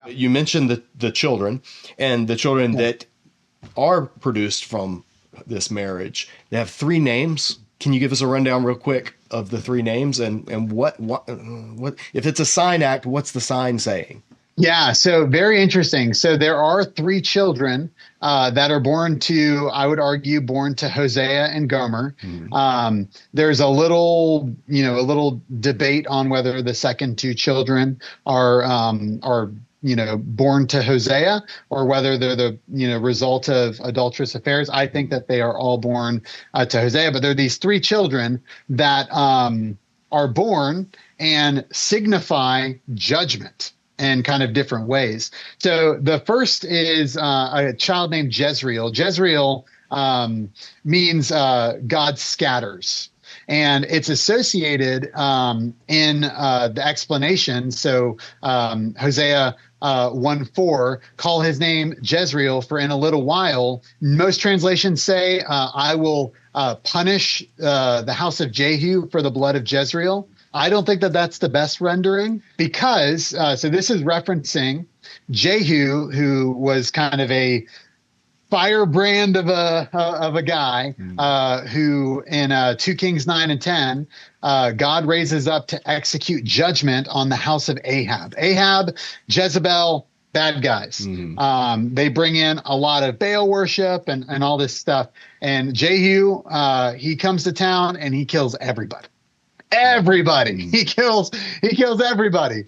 You mentioned the children and the children that are produced from this marriage. They have three names. Can you give us a rundown real quick of the three names and what if it's a sign act, what's the sign saying? Yeah, so very interesting. So there are three children that are born to, I would argue, born to Hosea and Gomer. There's a little debate on whether the second two children are born to Hosea or whether they're the result of adulterous affairs. I think that they are all born to Hosea, but there are these three children that are born and signify judgment in kind of different ways. So the first is a child named Jezreel. Jezreel means God scatters. And it's associated in the explanation. So Hosea 1:4, call his name Jezreel, for in a little while. Most translations say, I will punish the house of Jehu for the blood of Jezreel. I don't think that that's the best rendering because, so this is referencing Jehu, who was kind of a firebrand of a guy who in 2 Kings 9 and 10, God raises up to execute judgment on the house of Ahab. Ahab, Jezebel, bad guys. They bring in a lot of Baal worship and all this stuff. And Jehu, he comes to town and he kills everybody. He kills everybody.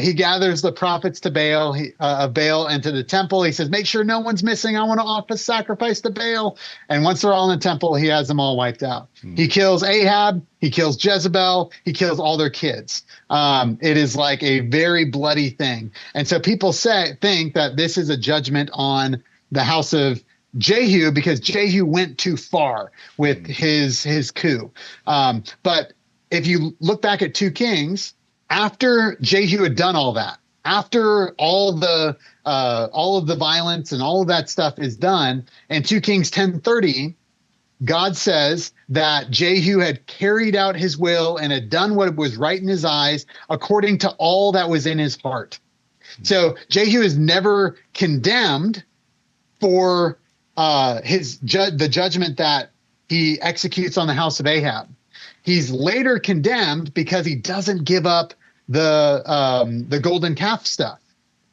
He gathers the prophets to Baal, Baal into the temple. He says, make sure no one's missing. I want to offer sacrifice to Baal. And once they're all in the temple, he has them all wiped out. He kills Ahab. He kills Jezebel. He kills all their kids. It is like a very bloody thing. And so people think that this is a judgment on the house of Jehu because Jehu went too far with his coup. But if you look back at 2 Kings, after Jehu had done all that, after all of the violence and all of that stuff is done, in 2 Kings 10:30, God says that Jehu had carried out his will and had done what was right in his eyes according to all that was in his heart. So Jehu is never condemned for the judgment that he executes on the house of Ahab. He's later condemned because he doesn't give up the golden calf stuff.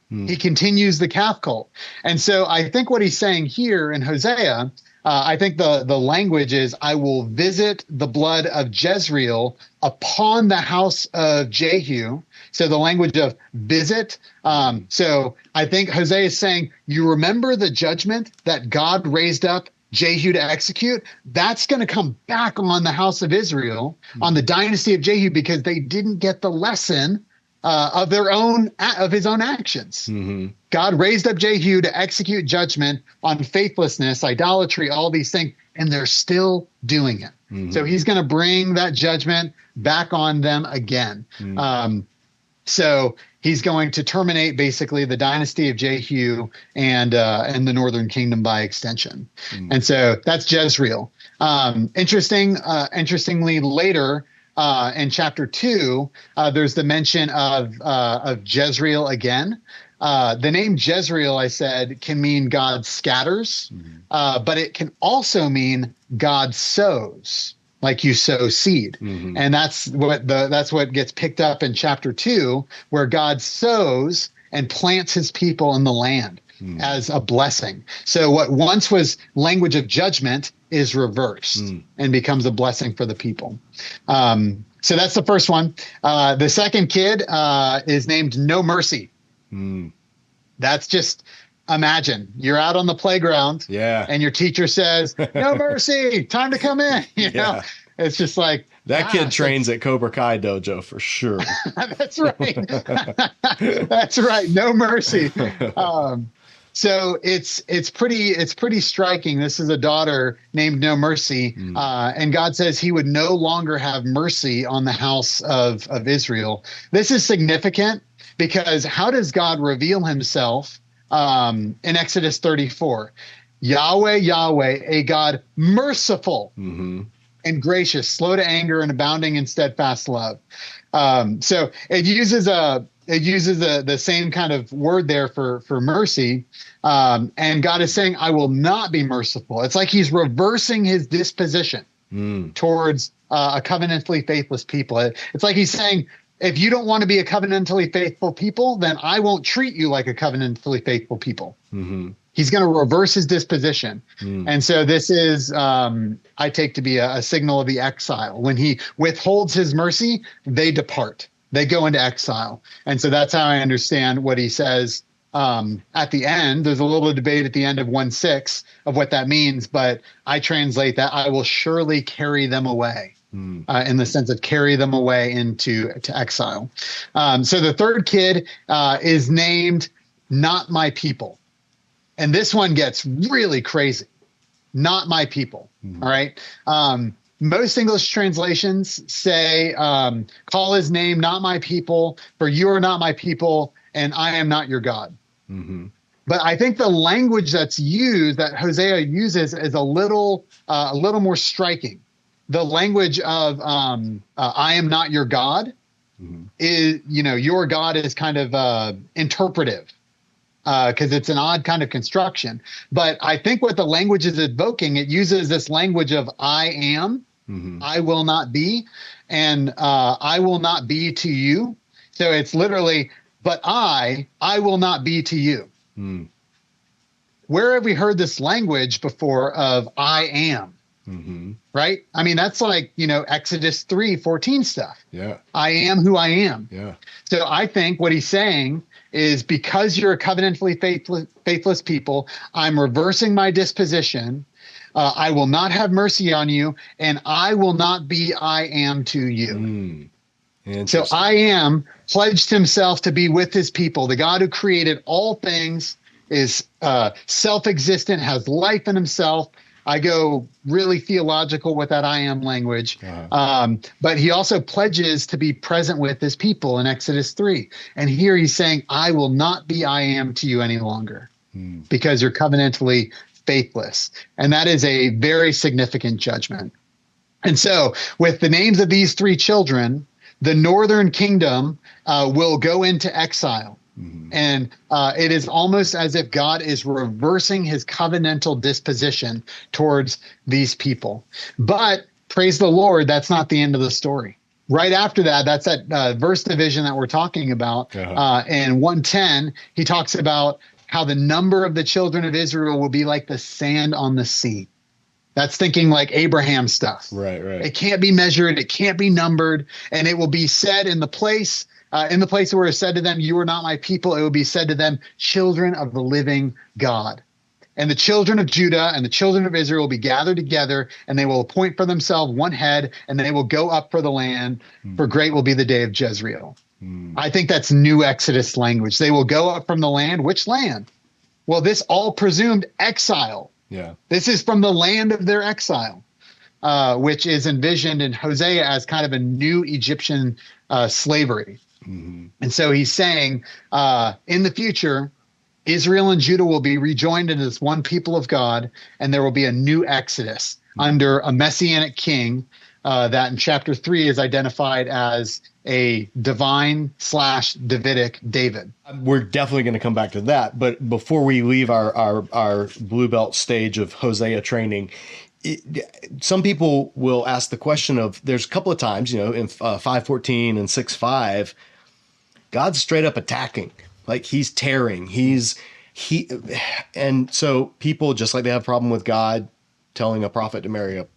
He continues the calf cult. And so I think what he's saying here in Hosea, I think the language is, I will visit the blood of Jezreel upon the house of Jehu. So the language of visit. So I think Hosea is saying, you remember the judgment that God raised up Jehu to execute? That's going to come back on the house of Israel, on the dynasty of Jehu, because they didn't get the lesson of his own actions. God raised up Jehu to execute judgment on faithlessness, idolatry, all these things, and they're still doing it. So he's going to bring that judgment back on them again. So he's going to terminate basically the dynasty of Jehu and the northern kingdom by extension. And so that's Jezreel. Interestingly, later in chapter 2, there's the mention of Jezreel again. The name Jezreel, I said, can mean God scatters, but it can also mean God sows. Like you sow seed. And that's what gets picked up in chapter 2, where God sows and plants his people in the land as a blessing. So what once was language of judgment is reversed and becomes a blessing for the people. So that's the first one. The second kid is named No Mercy. That's just, imagine you're out on the playground and your teacher says, no mercy, time to come in. You know, it's just like that kid trains at Cobra Kai dojo for sure. That's right. That's right. No mercy. So it's pretty striking. This is a daughter named No Mercy. And God says he would no longer have mercy on the house of Israel. This is significant because how does God reveal himself in Exodus 34? Yahweh, Yahweh, a God merciful and gracious, slow to anger and abounding in steadfast love. So it uses a it uses the same kind of word there for mercy. And God is saying, I will not be merciful. It's like he's reversing his disposition towards a covenantally faithless people. It's like he's saying, if you don't want to be a covenantally faithful people, then I won't treat you like a covenantally faithful people. Mm-hmm. He's going to reverse his disposition. And so this is, I take to be a signal of the exile. When he withholds his mercy, they depart. They go into exile. And so that's how I understand what he says at the end. There's a little debate at the end of 1:6 of what that means, but I translate that, I will surely carry them away. In the sense of carry them away into exile. So the third kid is named Not My People. And this one gets really crazy. Not my people. All right. Most English translations say, call his name not my people, for you are not my people, and I am not your God. Mm-hmm. But I think the language that's used, that Hosea uses, is a little more striking. The language of I am not your God is, your God is kind of interpretive. Because it's an odd kind of construction. But I think what the language is evoking, it uses this language of I am, I will not be, and I will not be to you. So it's literally, but I will not be to you. Where have we heard this language before of I am? Right? I mean, that's like, Exodus 3:14 stuff. Yeah. I am who I am. Yeah. So I think what he's saying is, because you're a covenantally faithless people, I'm reversing my disposition. I will not have mercy on you, and I will not be I am to you. So I am pledged himself to be with his people. The God who created all things is self-existent, has life in himself. I go really theological with that I am language. But he also pledges to be present with his people in Exodus 3. And here he's saying, I will not be I am to you any longer because you're covenantally faithless. And that is a very significant judgment. And so with the names of these three children, the northern kingdom will go into exile. And it is almost as if God is reversing his covenantal disposition towards these people. But praise the Lord, that's not the end of the story. Right after that, that's that verse division that we're talking about. In 1:10, he talks about how the number of the children of Israel will be like the sand on the sea. That's thinking like Abraham stuff. Right. It can't be measured. It can't be numbered. And it will be said in the place where it's said to them, you are not my people, it will be said to them, children of the living God. And the children of Judah and the children of Israel will be gathered together, and they will appoint for themselves one head, and they will go up for the land, for great will be the day of Jezreel. I think that's new Exodus language. They will go up from the land. Which land? Well, this all presumed exile. Yeah. This is from the land of their exile, which is envisioned in Hosea as kind of a new Egyptian slavery. And so he's saying in the future, Israel and Judah will be rejoined into this one people of God, and there will be a new Exodus under a messianic king that in chapter 3 is identified as a divine/Davidic David. We're definitely going to come back to that. But before we leave our blue belt stage of Hosea training, some people will ask the question of, there's a couple of times, in 5:14 and 6:5, God's straight up attacking, like he's tearing, and so people, just like they have a problem with God telling a prophet to marry a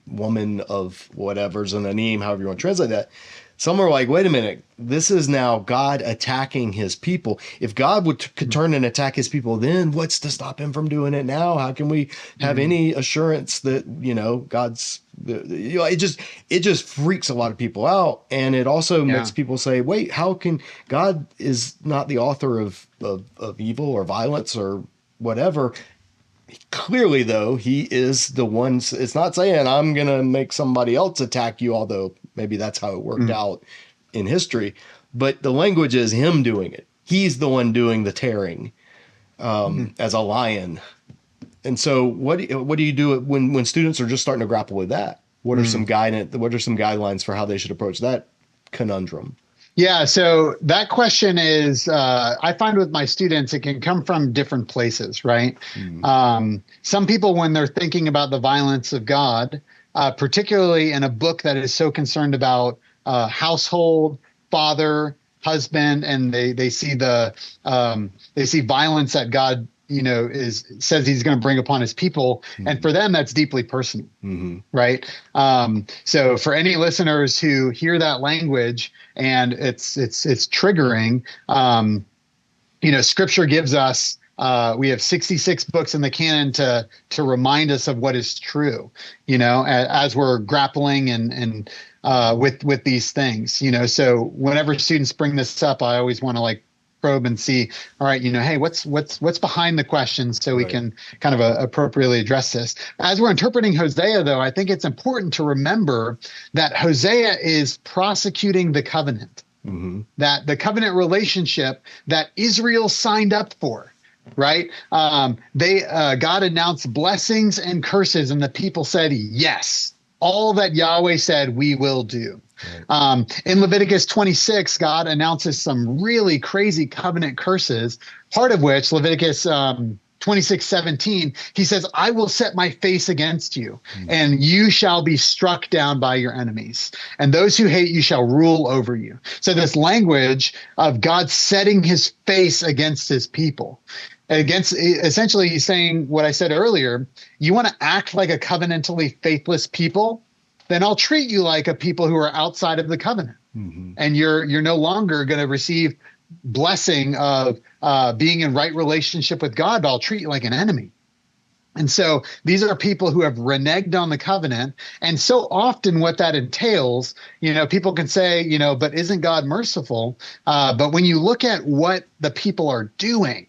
woman of whatever's an anim, however you want to translate that, some are like, wait a minute, this is now God attacking his people. If God could turn and attack his people, then what's to stop him from doing it now? How can we have any assurance that, God's, it just freaks a lot of people out. And it also makes people say, wait, how can God is not the author of evil or violence or whatever. Clearly, though, he is the one. It's not saying I'm going to make somebody else attack you, although maybe that's how it worked out in history. But the language is him doing it. He's the one doing the tearing as a lion. And so what do you do when students are just starting to grapple with that? What are some guidance? What are some guidelines for how they should approach that conundrum? Yeah, so that question is, I find with my students, it can come from different places, right? Mm. Some people, when they're thinking about the violence of God, particularly in a book that is so concerned about household, father, husband, and they see they see violence that God, is says He's going to bring upon His people, and for them, that's deeply personal. Mm-hmm. Right. So for any listeners who hear that language and it's triggering, scripture gives us, we have 66 books in the canon to remind us of what is true, as we're grappling and with these things, so whenever students bring this up, I always want to probe and see, all right, hey, what's behind the question, so we can kind of appropriately address this. As we're interpreting Hosea, though, I think it's important to remember that Hosea is prosecuting the covenant, that the covenant relationship that Israel signed up for. Right. God announced blessings and curses, and the people said, yes, all that Yahweh said we will do. In Leviticus 26, God announces some really crazy covenant curses, part of which, Leviticus 26:17, he says, I will set my face against you, and you shall be struck down by your enemies, and those who hate you shall rule over you. So this language of God setting his face against his people, essentially he's saying what I said earlier: you want to act like a covenantally faithless people, then I'll treat you like a people who are outside of the covenant. And you're no longer going to receive blessing of being in right relationship with God, but I'll treat you like an enemy. And so these are people who have reneged on the covenant. And so often what that entails, people can say, but isn't God merciful? But when you look at what the people are doing,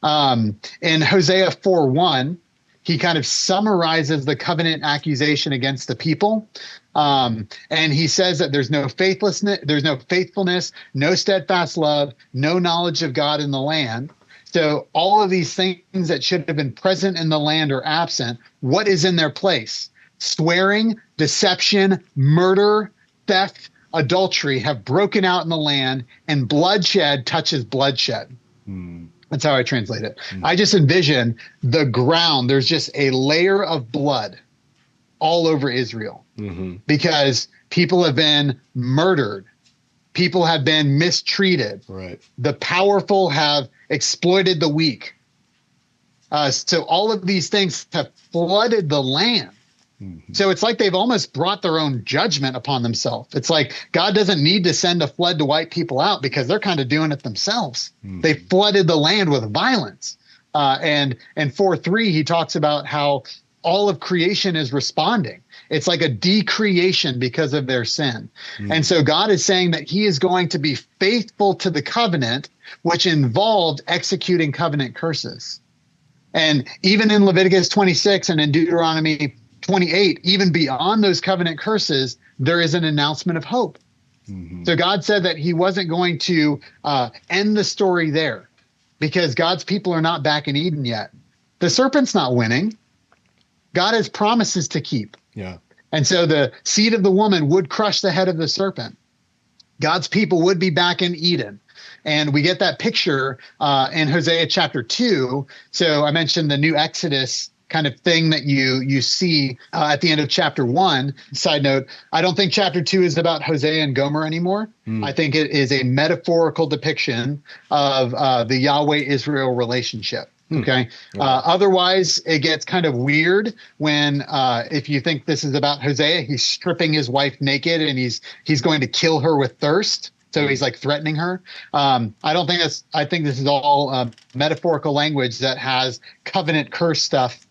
in Hosea 4:1, he kind of summarizes the covenant accusation against the people. And he says that there's no faithfulness, no steadfast love, no knowledge of God in the land. So all of these things that should have been present in the land are absent. What is in their place? Swearing, deception, murder, theft, adultery have broken out in the land, and bloodshed touches bloodshed. That's how I translate it. I just envision the ground. There's just a layer of blood all over Israel because people have been murdered. People have been mistreated. Right. The powerful have exploited the weak. So all of these things have flooded the land. So it's like they've almost brought their own judgment upon themselves. It's like God doesn't need to send a flood to wipe people out because they're kind of doing it themselves. They flooded the land with violence. And in 4:3, he talks about how all of creation is responding. It's like a decreation because of their sin. And so God is saying that he is going to be faithful to the covenant, which involved executing covenant curses. And even in Leviticus 26 and in Deuteronomy 28, even beyond those covenant curses, there is an announcement of hope. So God said that he wasn't going to end the story there because God's people are not back in Eden yet. The serpent's not winning. God has promises to keep. Yeah. And so the seed of the woman would crush the head of the serpent. God's people would be back in Eden. And we get that picture in Hosea chapter 2. So I mentioned the new Exodus kind of thing that you see at the end of chapter 1. Side note, I don't think chapter 2 is about Hosea and Gomer anymore. I think it is a metaphorical depiction of the Yahweh-Israel relationship. Okay. Otherwise, it gets kind of weird when if you think this is about Hosea, he's stripping his wife naked and he's going to kill her with thirst. So he's like threatening her. I think this is all metaphorical language that has covenant curse stuff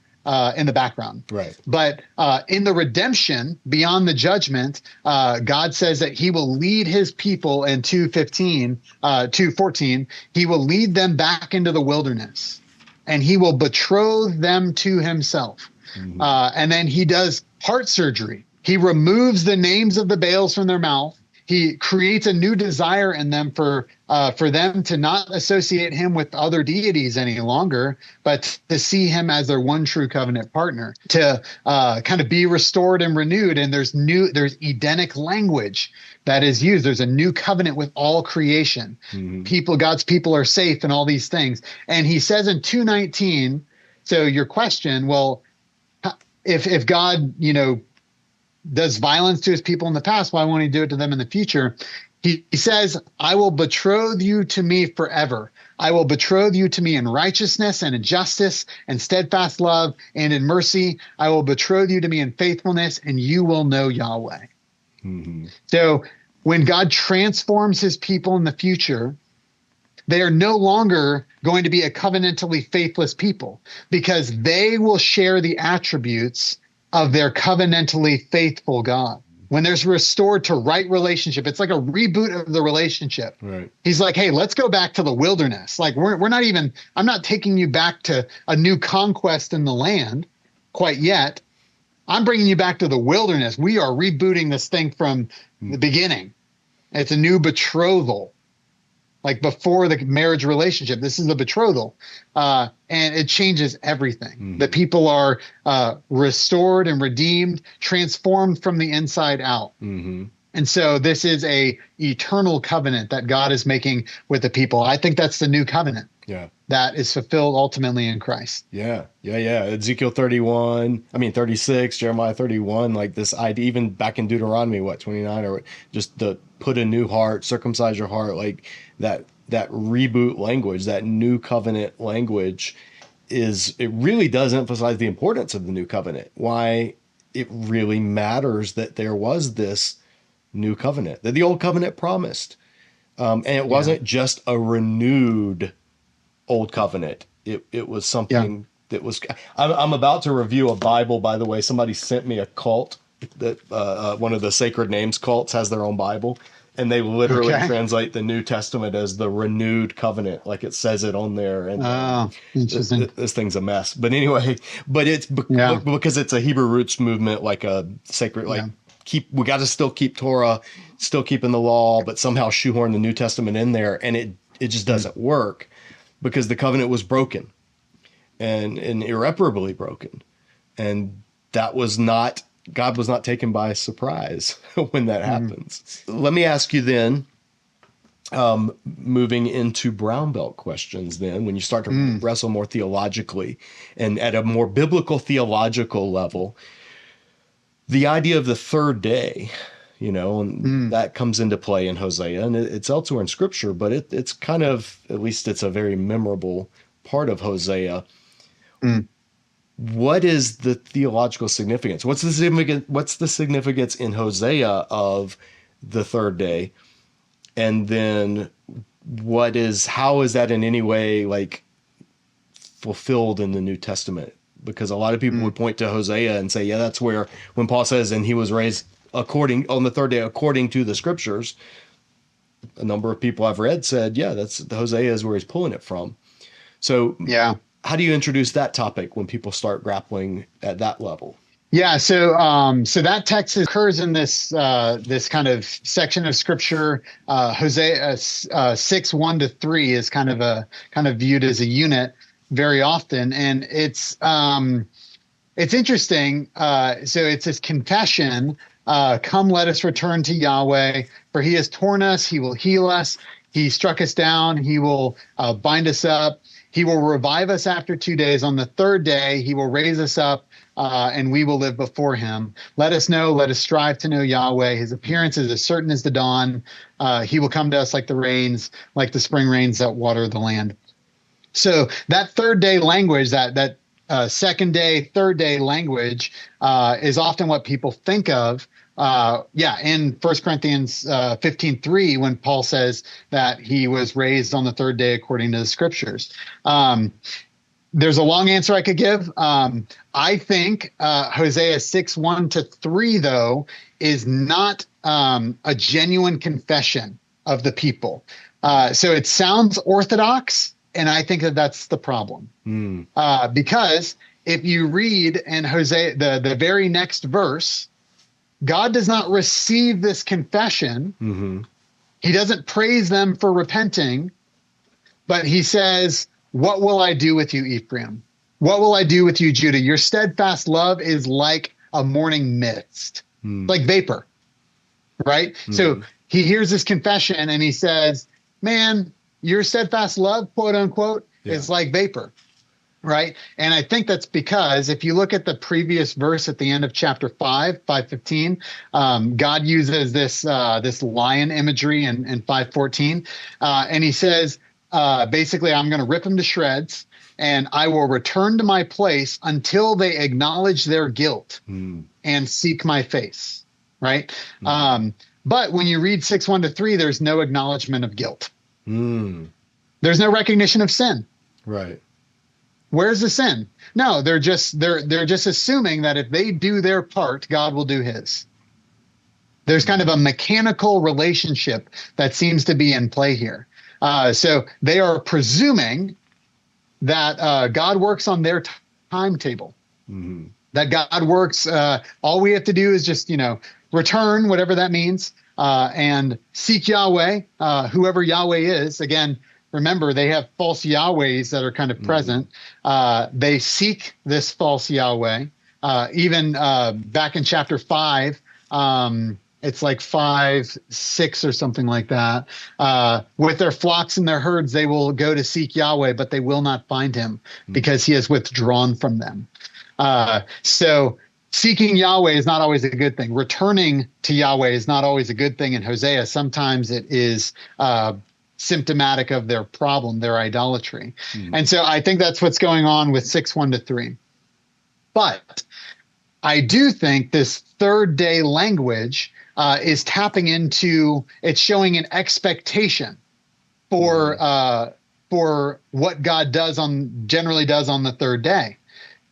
in the background. Right. But in the redemption, beyond the judgment, God says that he will lead his people in 2:14. He will lead them back into the wilderness, and he will betroth them to himself. And then he does heart surgery. He removes the names of the Baals from their mouth. he creates a new desire in them for them to not associate him with other deities any longer, but to see him as their one true covenant partner, to kind of be restored and renewed. And there's Edenic language that is used. There's a new covenant with all creation. God's people are safe and all these things. And he says in 2:19, so your question, well, if God, does violence to his people in the past, why won't he do it to them in the future? He says, I will betroth you to me forever. I will betroth you to me in righteousness and in justice and steadfast love and in mercy. I will betroth you to me in faithfulness, and you will know Yahweh. So when God transforms his people in the future, they are no longer going to be a covenantally faithless people, because they will share the attributes of their covenantally faithful God. When there's restored to right relationship, it's like a reboot of the relationship. Right. He's like, hey, let's go back to the wilderness. Like I'm not taking you back to a new conquest in the land quite yet. I'm bringing you back to the wilderness. We are rebooting this thing from the beginning. It's a new betrothal. Like before the marriage relationship, this is the betrothal. And it changes everything. The people are restored and redeemed, transformed from the inside out. And so this is a eternal covenant that God is making with the people. I think that's the new covenant. Yeah. That is fulfilled ultimately in Christ. Yeah. Ezekiel 36, Jeremiah 31, like this idea, even back in Deuteronomy, 29, or just the put a new heart, circumcise your heart, like that reboot language, that new covenant language it really does emphasize the importance of the new covenant. Why it really matters that there was this new covenant, that the old covenant promised. And it wasn't just a renewed old covenant. It was something that was, I'm about to review a Bible, by the way. Somebody sent me a cult that one of the sacred names cults has their own Bible, and they literally translate the New Testament as the renewed covenant, like it says it on there. And interesting. This thing's a mess. But anyway, it's because it's a Hebrew roots movement, like a sacred, we got to still keep Torah, still keeping the law, but somehow shoehorn the New Testament in there, and it just doesn't work, because the covenant was broken and irreparably broken. And God was not taken by surprise when that happens. Let me ask you then, moving into brown belt questions then, when you start to wrestle more theologically and at a more biblical theological level, the idea of the third day, and that comes into play in Hosea, and it's elsewhere in Scripture, but it's kind of, at least it's a very memorable part of Hosea. What is the theological significance? What's the significance in Hosea of the third day? And then how is that in any way like fulfilled in the New Testament? Because a lot of people would point to Hosea and say, that's where, when Paul says, and he was raised on the third day, according to the Scriptures, a number of people I've read said, that's Hosea is where he's pulling it from. So how do you introduce that topic when people start grappling at that level? Yeah, so that text occurs in this kind of section of Scripture. Hosea 6:1-3 is kind of viewed as a unit very often, and it's interesting. So it's this confession: "Come, let us return to Yahweh, for He has torn us; He will heal us. He struck us down; He will bind us up. He will revive us after 2 days. On the third day, He will raise us up, and we will live before Him. Let us strive to know Yahweh. His appearance is as certain as the dawn. He will come to us like the rains, like the spring rains that water the land." So that third day language, that second day, third day language, is often what people think of. In 1 Corinthians 15:3, when Paul says that he was raised on the third day according to the Scriptures. There's a long answer I could give. I think Hosea 6:1-3, though, is not a genuine confession of the people. So it sounds orthodox, and I think that's the problem. Because if you read in Hosea, the very next verse, God does not receive this confession. Mm-hmm. He doesn't praise them for repenting, but he says, what will I do with you, Ephraim? What will I do with you, Judah? Your steadfast love is like a morning mist, like vapor, right? So he hears this confession and he says, man, your steadfast love, quote unquote, is like vapor, right? And I think that's because if you look at the previous verse at the end of chapter 5:15, God uses this lion imagery in 5:14, and he says, basically, I'm going to rip them to shreds, and I will return to my place until they acknowledge their guilt and seek my face, right? But when you read 6:1-3, there's no acknowledgement of guilt. There's no recognition of sin. Right. Where's the sin? No, they're just assuming that if they do their part, God will do his. There's kind of a mechanical relationship that seems to be in play here. So they are presuming that God works on their timetable. That God works. All we have to do is just, return, whatever that means, and seek Yahweh, whoever Yahweh is. Again, remember, they have false Yahwehs that are kind of present. They seek this false Yahweh. Even back in chapter 5, it's like 5:6 or something like that. With their flocks and their herds, they will go to seek Yahweh, but they will not find him because he has withdrawn from them. So seeking Yahweh is not always a good thing. Returning to Yahweh is not always a good thing in Hosea. Sometimes it is symptomatic of their problem, their idolatry. And so I think that's what's going on with 6:1-3. But I do think this third day language is tapping into, it's showing an expectation for what God generally does on the third day.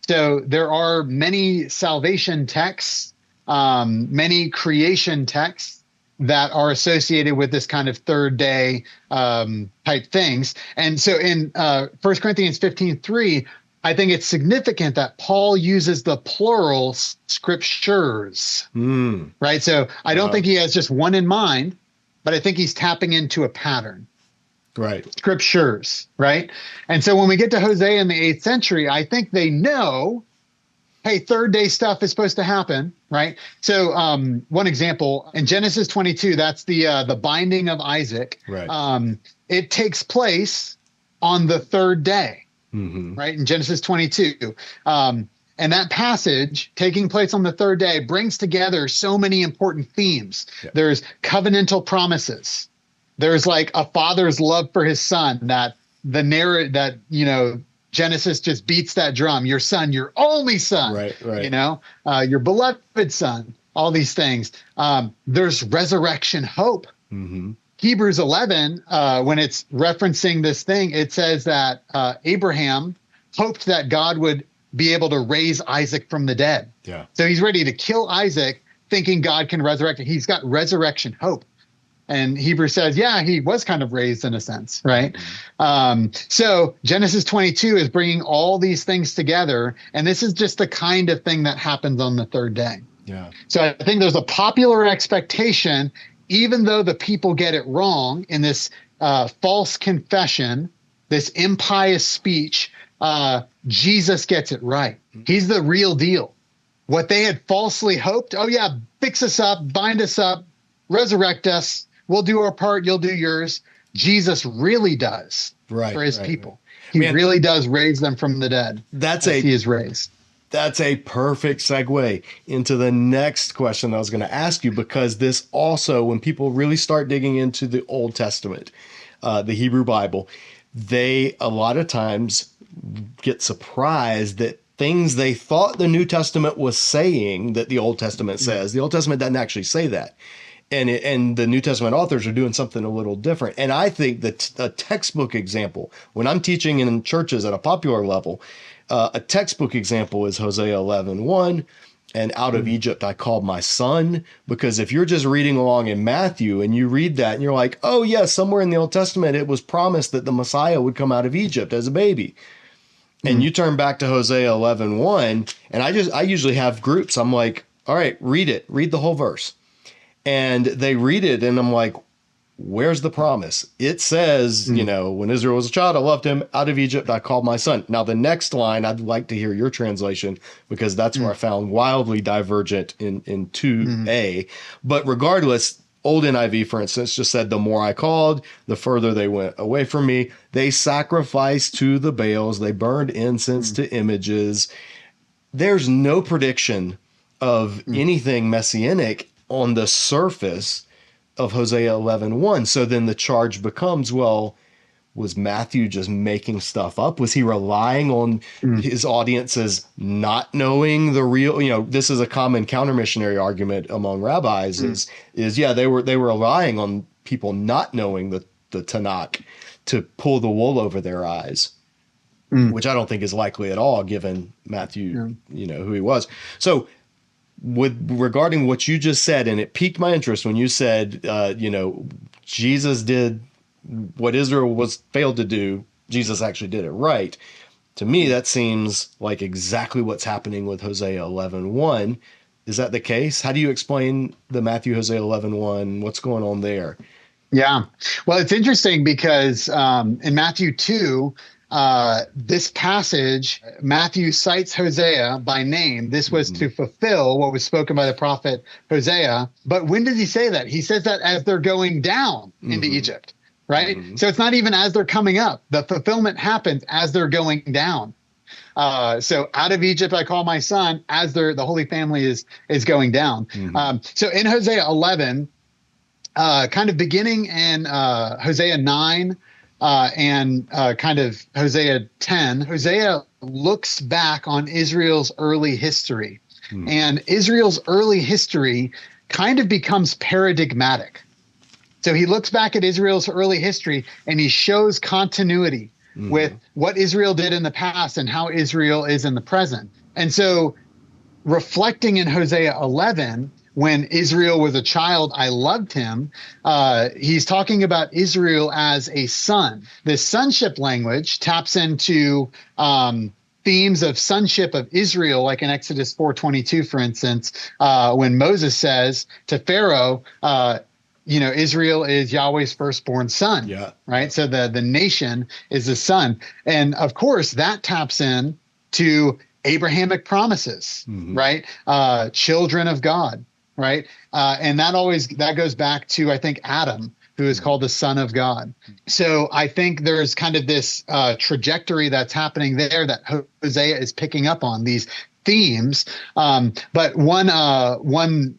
So there are many salvation texts, many creation texts that are associated with this kind of third day type things. And so in 1 Corinthians 15:3, I think it's significant that Paul uses the plural scriptures, right? So I don't think he has just one in mind, but I think he's tapping into a pattern. Right. Scriptures, right? And so when we get to Hosea in the 8th century, I think they know, hey, third day stuff is supposed to happen, right? So one example, in Genesis 22, that's the binding of Isaac. Right. It takes place on the third day. Right, in Genesis 22. And that passage taking place on the third day brings together so many important themes. Yeah. There's covenantal promises. There's like a father's love for his son, that Genesis just beats that drum. Your son, your only son, right. Your beloved son, all these things. There's resurrection hope. Hebrews 11, when it's referencing this thing, it says that Abraham hoped that God would be able to raise Isaac from the dead. Yeah. So he's ready to kill Isaac, thinking God can resurrect him. He's got resurrection hope. And Hebrews says, yeah, he was kind of raised in a sense, right? So Genesis 22 is bringing all these things together, and this is just the kind of thing that happens on the third day. Yeah. So I think there's a popular expectation, even though the people get it wrong in this false confession, this impious speech, Jesus gets it right. He's the real deal. What they had falsely hoped, oh yeah, fix us up, bind us up, resurrect us, we'll do our part, you'll do yours. Jesus really does for his people. Right. He really does raise them from the dead. He is raised. That's a perfect segue into the next question I was going to ask you, because this also, when people really start digging into the Old Testament, the Hebrew Bible, they a lot of times get surprised that things they thought the New Testament was saying that the Old Testament says, the Old Testament doesn't actually say that. And the New Testament authors are doing something a little different. And I think that a textbook example, when I'm teaching in churches at a popular level, a textbook example is Hosea 11:1, and out of Egypt I called my son. Because if you're just reading along in Matthew and you read that and you're like, oh yeah, somewhere in the Old Testament it was promised that the Messiah would come out of Egypt as a baby. And you turn back to Hosea 11:1, and I usually have groups. I'm like, all right, read it, read the whole verse. And they read it, and I'm like, where's the promise? It says, when Israel was a child, I loved him. Out of Egypt, I called my son. Now, the next line, I'd like to hear your translation, because that's where I found wildly divergent in 2a. But regardless, old NIV, for instance, just said, the more I called, the further they went away from me. They sacrificed to the Baals. They burned incense to images. There's no prediction of anything messianic on the surface of Hosea 11:1. So then the charge becomes, well, was Matthew just making stuff up? Was he relying on his audiences not knowing the real, this is a common counter-missionary argument among rabbis they were relying on people not knowing the Tanakh to pull the wool over their eyes, which I don't think is likely at all given Matthew, who he was. So regarding what you just said, and it piqued my interest when you said, Jesus did what Israel was failed to do. Jesus actually did it right. To me, that seems like exactly what's happening with Hosea 11:1. Is that the case? How do you explain the Matthew Hosea 11:1? What's going on there? Yeah. Well, it's interesting because in Matthew 2, this passage, Matthew cites Hosea by name. This was to fulfill what was spoken by the prophet Hosea. But when does he say that? He says that as they're going down into Egypt, right? So it's not even as they're coming up. The fulfillment happens as they're going down. So out of Egypt, I call my son, as the Holy Family is going down. So in Hosea 11, kind of beginning in Hosea 9, and kind of Hosea 10, Hosea looks back on Israel's early history. And Israel's early history kind of becomes paradigmatic. So he looks back at Israel's early history and he shows continuity with what Israel did in the past and how Israel is in the present. And so reflecting in Hosea 11, when Israel was a child, I loved him. He's talking about Israel as a son. This sonship language taps into themes of sonship of Israel, like in Exodus 4:22, for instance, when Moses says to Pharaoh, Israel is Yahweh's firstborn son, right? So the nation is the son. And of course, that taps in to Abrahamic promises, right? Children of God. Right. And that goes back to, I think, Adam, who is called the Son of God. So I think there's kind of this trajectory that's happening there that Hosea is picking up on, these themes. But one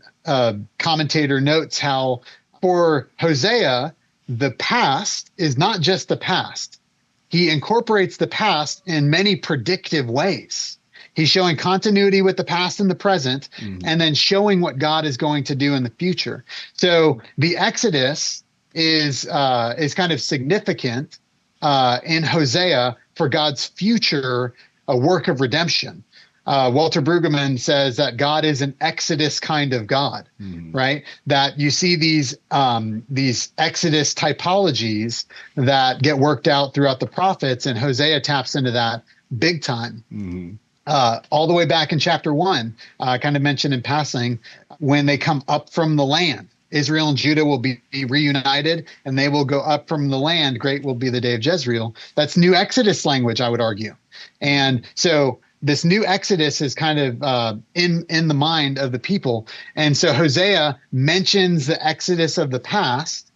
commentator notes how for Hosea, the past is not just the past. He incorporates the past in many predictive ways. He's showing continuity with the past and the present, and then showing what God is going to do in the future. So the Exodus is kind of significant in Hosea for God's future work of redemption. Walter Brueggemann says that God is an Exodus kind of God, right? That you see these Exodus typologies that get worked out throughout the prophets, and Hosea taps into that big time. All the way back in chapter 1, I kind of mentioned in passing, when they come up from the land, Israel and Judah will be reunited and they will go up from the land. Great will be the day of Jezreel. That's new Exodus language, I would argue. And so this new Exodus is kind of in the mind of the people. And so Hosea mentions the Exodus of the past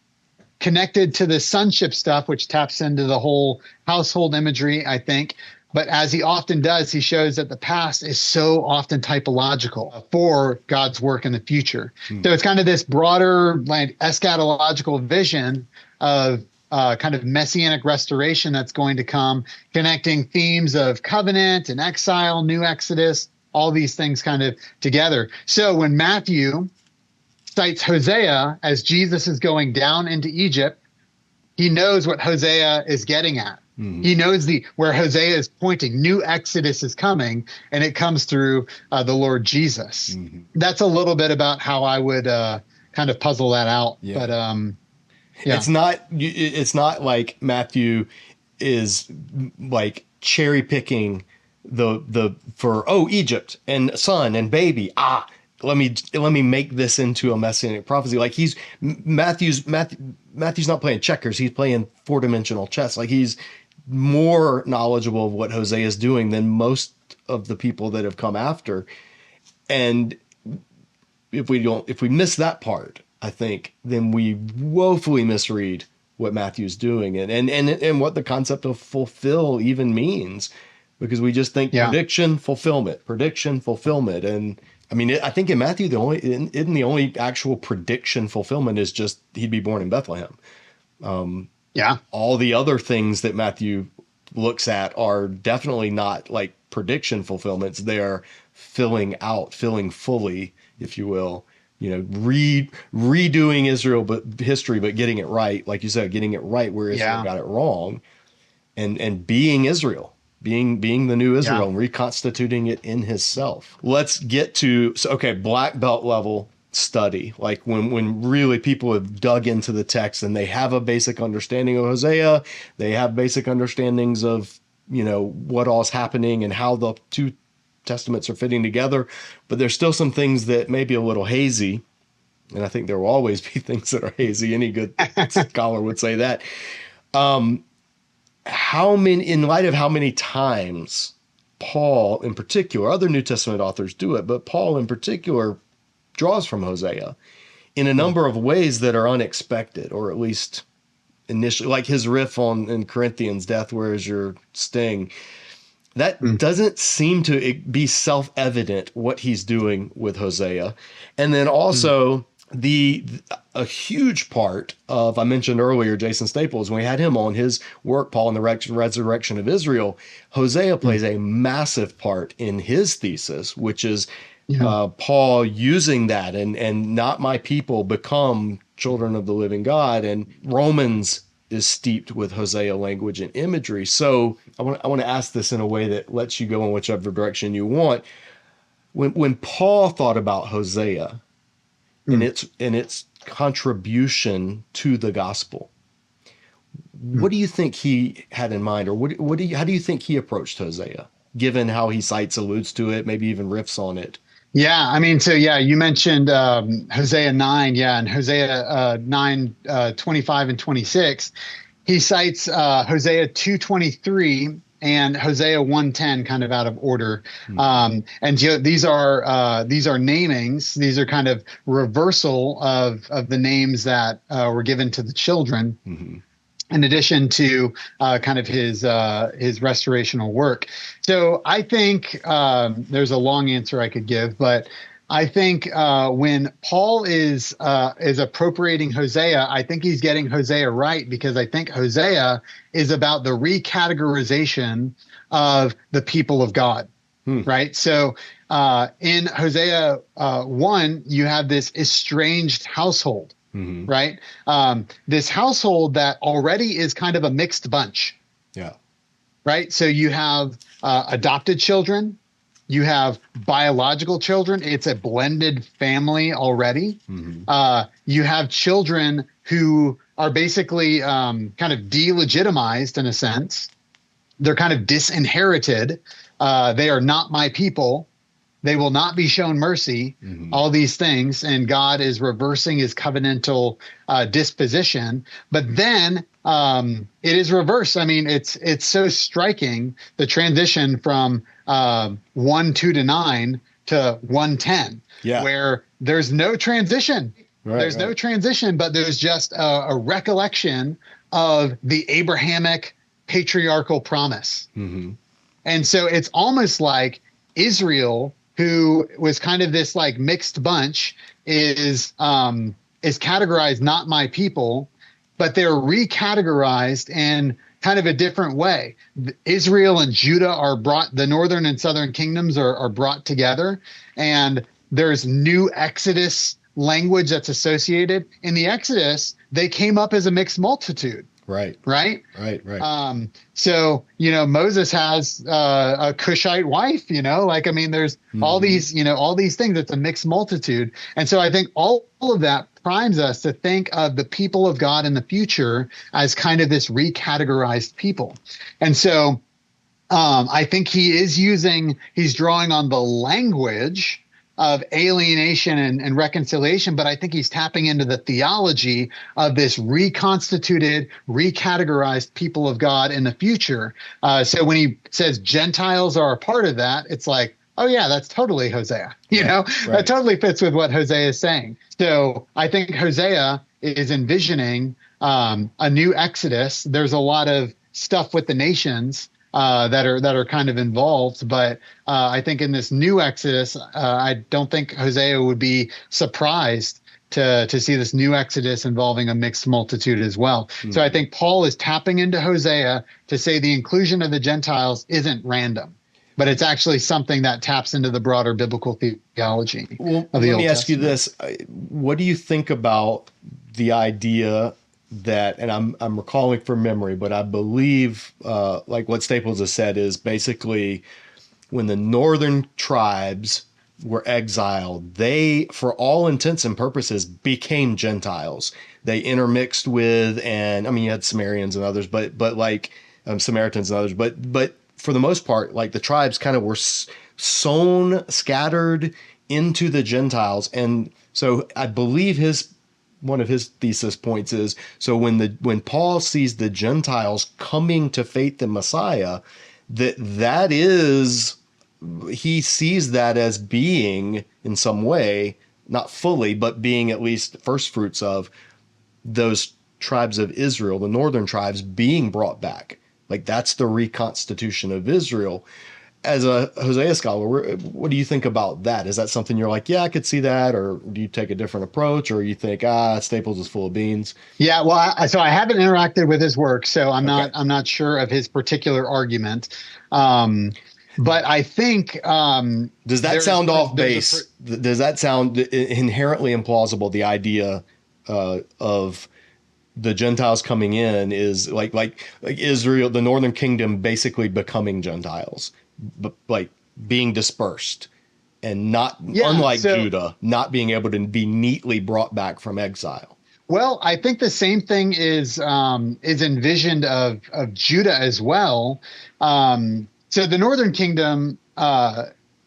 connected to the sonship stuff, which taps into the whole household imagery, I think. But as he often does, he shows that the past is so often typological for God's work in the future. So it's kind of this broader, like, eschatological vision of kind of messianic restoration that's going to come, connecting themes of covenant and exile, new Exodus, all these things kind of together. So when Matthew cites Hosea as Jesus is going down into Egypt, he knows what Hosea is getting at. He knows where Hosea is pointing. New Exodus is coming, and it comes through the Lord Jesus. That's a little bit about how I would kind of puzzle that out. But it's not like Matthew is like cherry picking for Egypt and son and baby. let me make this into a messianic prophecy. Like Matthew's not playing checkers. He's playing 4-dimensional chess. Like he's more knowledgeable of what Hosea is doing than most of the people that have come after. And if we miss that part, I think then we woefully misread what Matthew's doing and what the concept of fulfill even means, because we just think prediction, fulfillment. And I mean, I think in Matthew, the only actual prediction fulfillment is just he'd be born in Bethlehem. All the other things that Matthew looks at are definitely not like prediction fulfillments. They are filling fully, if you will, redoing Israel, but history, but getting it right. Like you said, getting it right where Israel got it wrong, and being Israel, being the new Israel, and reconstituting it in himself. Let's get to, black belt level study, like when really people have dug into the text and they have a basic understanding of Hosea, they have basic understandings of, what all's happening and how the two testaments are fitting together, but there's still some things that may be a little hazy. And I think there will always be things that are hazy. Any good scholar would say that. In light of how many times Paul in particular, other New Testament authors do it, but Paul in particular draws from Hosea in a number of ways that are unexpected, or at least initially, like his riff in Corinthians, death, where is your sting? That doesn't seem to be self-evident what he's doing with Hosea. And then also a huge part of, I mentioned earlier, Jason Staples, when we had him on his work, Paul and the Resurrection of Israel, Hosea plays a massive part in his thesis, which is Paul using that and not my people become children of the living God. And Romans is steeped with Hosea language and imagery. So I want to ask this in a way that lets you go in whichever direction you want. When Paul thought about Hosea and its contribution to the gospel, what do you think he had in mind, or how do you think he approached Hosea, given how he alludes to it, maybe even riffs on it? Yeah, I mean, you mentioned Hosea 9, and Hosea 9, 25 and 26. He cites Hosea 2:23 and Hosea 1:10 kind of out of order. And these are namings. These are kind of reversal of the names that were given to the children. In addition to kind of his restorational work. So I think there's a long answer I could give, but I think when Paul is appropriating Hosea, I think he's getting Hosea right, because I think Hosea is about the recategorization of the people of God, right? So in Hosea 1, you have this estranged household. Right? This household that already is kind of a mixed bunch. Yeah. Right? So you have adopted children, you have biological children. It's a blended family already. You have children who are basically kind of delegitimized in a sense. They're kind of disinherited. They are not my people. They will not be shown mercy, all these things, and God is reversing his covenantal disposition. But then it is reversed. I mean, it's so striking, the transition from 1:2 to 9 to 1:10, where there's no transition. There's no transition, but there's just a recollection of the Abrahamic patriarchal promise. And so it's almost like Israel, who was kind of this like mixed bunch, is categorized not my people, but they're recategorized in kind of a different way. Israel and Judah are brought, the northern and southern kingdoms are brought together, and there's new Exodus language that's associated. In the Exodus, they came up as a mixed multitude. Right. So, Moses has a Cushite wife, there's all these things. It's a mixed multitude. And so I think all of that primes us to think of the people of God in the future as kind of this recategorized people. And so I think he's drawing on the language of alienation and reconciliation, but I think he's tapping into the theology of this reconstituted, recategorized people of God in the future. So when he says Gentiles are a part of that, it's like, oh yeah, that's totally Hosea. That totally fits with what Hosea is saying. So I think Hosea is envisioning a new Exodus. There's a lot of stuff with the nations that are kind of involved, but I think in this new Exodus, I don't think Hosea would be surprised to see this new Exodus involving a mixed multitude as well. So I think Paul is tapping into Hosea to say the inclusion of the Gentiles isn't random, but it's actually something that taps into the broader biblical theology. Well, let me ask you this. What do you think about the idea that, and I'm recalling from memory, but I believe like what Staples has said is basically when the northern tribes were exiled, they, for all intents and purposes, became Gentiles. They intermixed with, and I mean, you had Sumerians and others, but like Samaritans and others, but for the most part, like the tribes kind of were scattered into the Gentiles. And so I believe one of his thesis points is, so when Paul sees the Gentiles coming to faith in Messiah, that is, he sees that as being in some way, not fully, but being at least first fruits of those tribes of Israel, the northern tribes being brought back. Like that's the reconstitution of Israel. As a Hosea scholar, what do you think about that? Is that something you're like, yeah, I could see that? Or do you take a different approach? Or you think, Staples is full of beans? Yeah, well, so I haven't interacted with his work, so I'm not sure of his particular argument. But I think does that sound off base? Does that sound inherently implausible? The idea of the Gentiles coming in is like Israel, the northern kingdom, basically becoming Gentiles, but like being dispersed, and not unlike Judah, not being able to be neatly brought back from exile. Well, I think the same thing is envisioned of Judah as well. So the northern kingdom,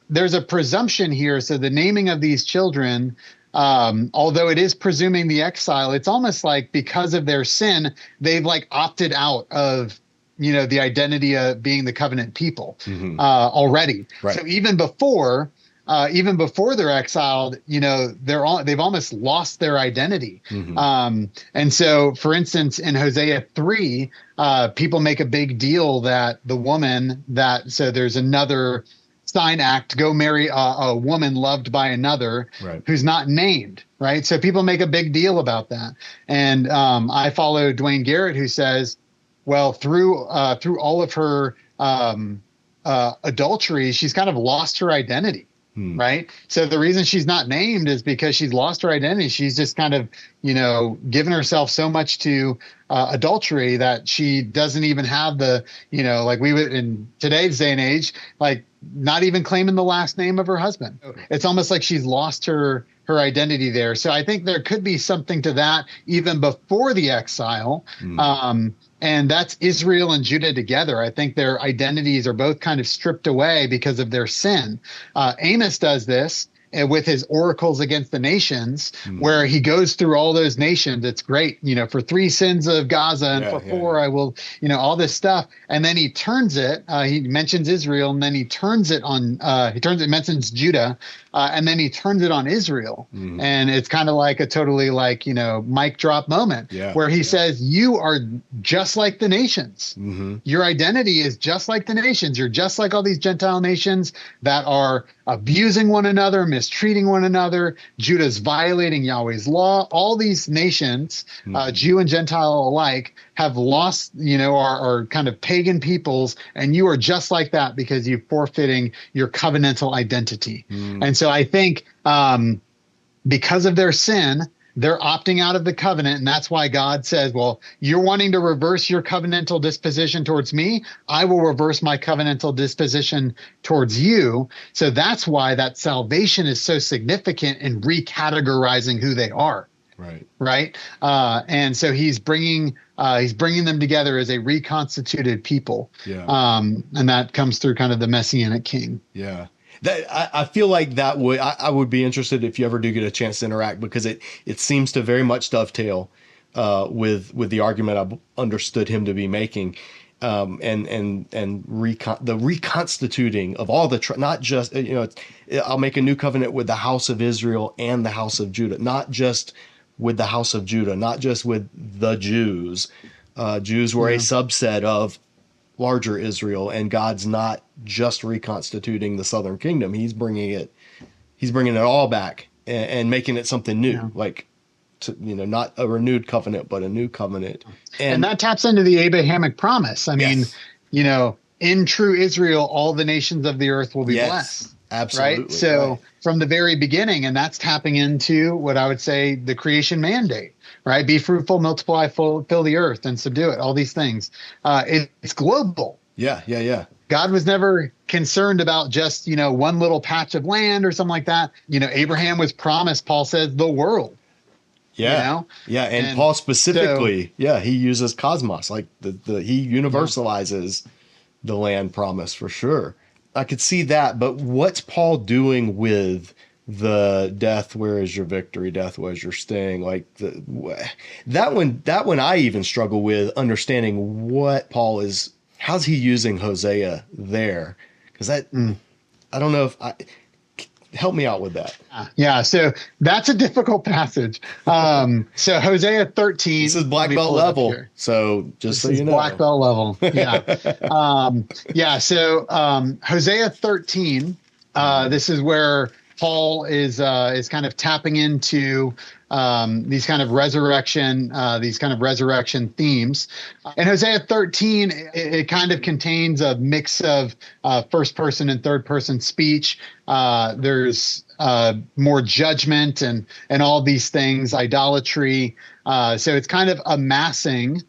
there's a presumption here. So the naming of these children, although it is presuming the exile, it's almost like because of their sin, they've like opted out of, the identity of being the covenant people already. Right. So even before they're exiled, they've almost lost their identity. And so, for instance, in Hosea 3, people make a big deal that the woman so there's another sign act, go marry a woman loved by another who's not named, right? So people make a big deal about that. And I follow Dwayne Garrett, who says, well, through all of her adultery, she's kind of lost her identity. Right. So the reason she's not named is because she's lost her identity. She's just kind of, given herself so much to adultery that she doesn't even have the, like we would in today's day and age, like not even claiming the last name of her husband. It's almost like she's lost her identity there. So I think there could be something to that even before the exile. And that's Israel and Judah together. I think their identities are both kind of stripped away because of their sin. Amos does this with his oracles against the nations, where he goes through all those nations. It's great, for 3 sins of Gaza and for 4, I will, all this stuff. And then he turns it, he mentions Israel, and then he turns it on, mentions Judah, and then he turns it on Israel. And it's kind of like a totally mic drop moment where he says, you are just like the nations. Your identity is just like the nations. You're just like all these Gentile nations that are abusing one another, mistreating one another. Judah's violating Yahweh's law. All these nations, Jew and Gentile alike, have lost, are kind of pagan peoples, and you are just like that because you're forfeiting your covenantal identity. And so I think because of their sin, they're opting out of the covenant. And that's why God says, well, you're wanting to reverse your covenantal disposition towards me. I will reverse my covenantal disposition towards you. So that's why that salvation is so significant in recategorizing who they are. Right. And so he's bringing them together as a reconstituted people. And that comes through kind of the Messianic king. That I feel like that would I would be interested if you ever do get a chance to interact, because it seems to very much dovetail with the argument I've understood him to be making, the reconstituting of all the not just I'll make a new covenant with the house of Israel and the house of Judah, not just with the house of Judah, not just with the Jews. Jews were a subset of larger Israel, and God's not just reconstituting the southern kingdom. He's bringing it all back and making it something new, not a renewed covenant, but a new covenant. And that taps into the Abrahamic promise. I mean, in true Israel, all the nations of the earth will be blessed. Absolutely. Right. So from the very beginning, and that's tapping into what I would say the creation mandate, right? Be fruitful, multiply, fill the earth and subdue it. All these things. It's global. Yeah. God was never concerned about just, one little patch of land or something like that. Abraham was promised, Paul says, the world. Yeah. And Paul specifically, he uses cosmos, like he universalizes the land promise for sure. I could see that, but what's Paul doing with the death, where is your victory? Death, where's your sting? Like that one I even struggle with understanding what Paul is, how's he using Hosea there? Because I don't know help me out with that. Yeah, so that's a difficult passage. So Hosea 13. This is black belt level. So just so you know. Black belt level. Yeah. So Hosea 13, this is where Paul is kind of tapping into these kind of resurrection themes. In Hosea 13, it kind of contains a mix of first person and third person speech. There's more judgment and all these things, idolatry. So it's kind of amassing